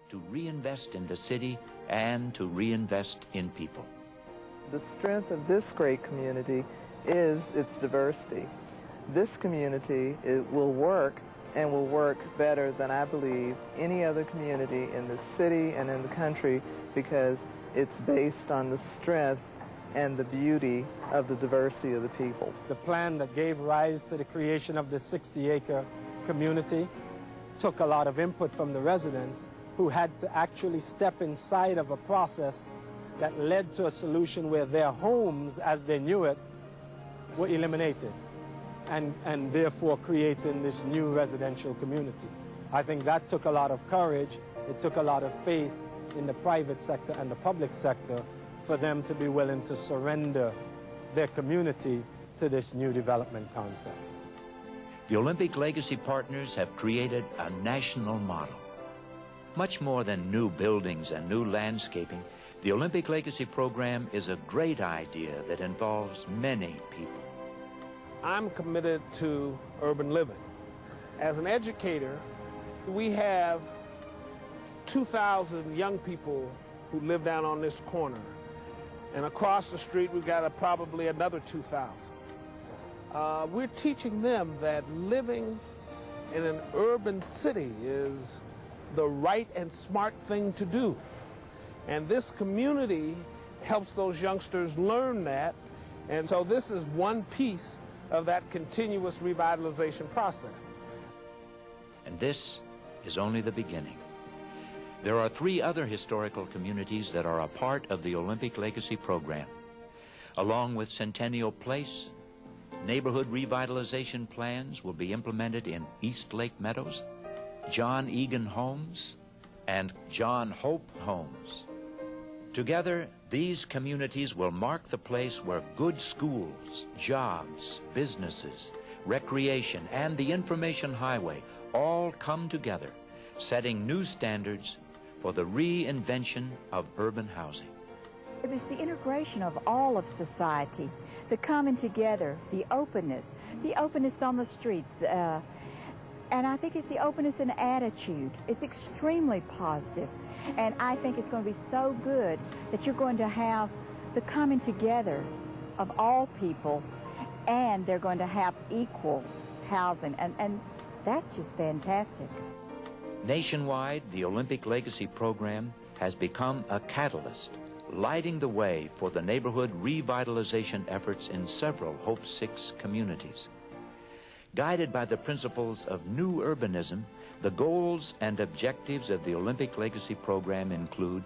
To reinvest in the city and to reinvest in people. The strength of this great community is its diversity. This community will work and will work better than I believe any other community in the city and in the country because it's based on the strength and the beauty of the diversity of the people. The plan that gave rise to the creation of the 60-acre community took a lot of input from the residents who had to actually step inside of a process that led to a solution where their homes, as they knew it, were eliminated and therefore creating this new residential community. I think that took a lot of courage. It took a lot of faith in the private sector and the public sector for them to be willing to surrender their community to this new development concept. The Olympic Legacy Partners have created a national model. Much more than new buildings and new landscaping, the Olympic Legacy Program is a great idea that involves many people. I'm committed to urban living. As an educator, we have 2,000 young people who live down on this corner. And across the street, we've got probably another 2,000. We're teaching them that living in an urban city is the right and smart thing to do. And this community helps those youngsters learn that. And so this is one piece of that continuous revitalization process. And this is only the beginning. There are 3 other historical communities that are a part of the Olympic Legacy Program. Along with Centennial Place, neighborhood revitalization plans will be implemented in East Lake Meadows, John Egan Homes, and John Hope Homes. Together, these communities will mark the place where good schools, jobs, businesses, recreation, and the information highway all come together, setting new standards for the reinvention of urban housing. It was the integration of all of society, the coming together, the openness on the streets, and I think it's the openness in attitude. It's extremely positive. And I think it's going to be so good that you're going to have the coming together of all people, and they're going to have equal housing. And that's just fantastic. Nationwide, the Olympic Legacy Program has become a catalyst, lighting the way for the neighborhood revitalization efforts in several Hope 6 communities. Guided by the principles of new urbanism, the goals and objectives of the Olympic Legacy Program include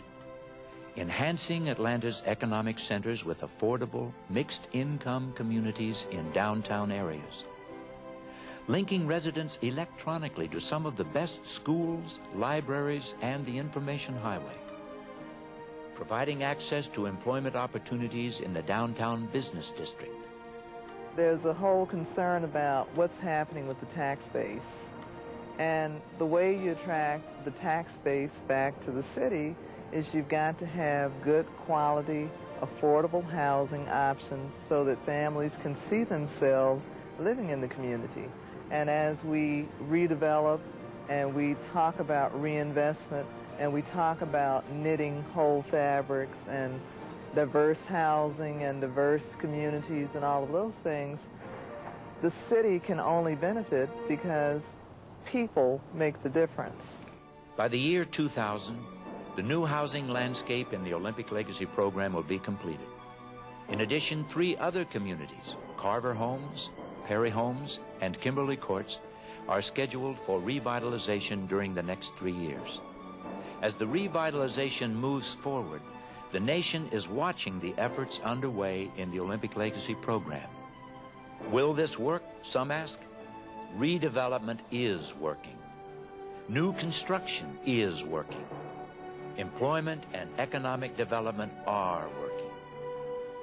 enhancing Atlanta's economic centers with affordable, mixed-income communities in downtown areas, linking residents electronically to some of the best schools, libraries, and the information highway, providing access to employment opportunities in the downtown business district. There's a whole concern about what's happening with the tax base. And the way you attract the tax base back to the city is you've got to have good quality, affordable housing options so that families can see themselves living in the community. And as we redevelop and we talk about reinvestment and we talk about knitting whole fabrics and diverse housing and diverse communities and all of those things, the city can only benefit because people make the difference. By the year 2000, the new housing landscape in the Olympic Legacy Program will be completed. In addition, 3 other communities, Carver Homes, Perry Homes, and Kimberly Courts, are scheduled for revitalization during the next 3 years. As the revitalization moves forward, the nation is watching the efforts underway in the Olympic Legacy Program. Will this work, some ask? Redevelopment is working. New construction is working. Employment and economic development are working.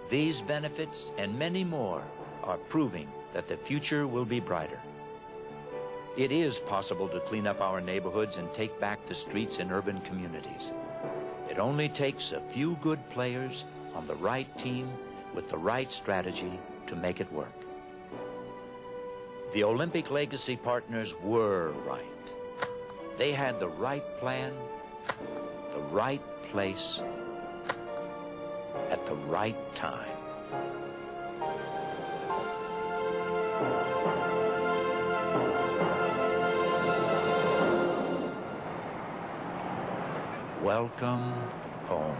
These benefits and many more are proving that the future will be brighter. It is possible to clean up our neighborhoods and take back the streets in urban communities. It only takes a few good players on the right team with the right strategy to make it work. The Olympic Legacy Partners were right. They had the right plan The right place at the right time. Welcome home.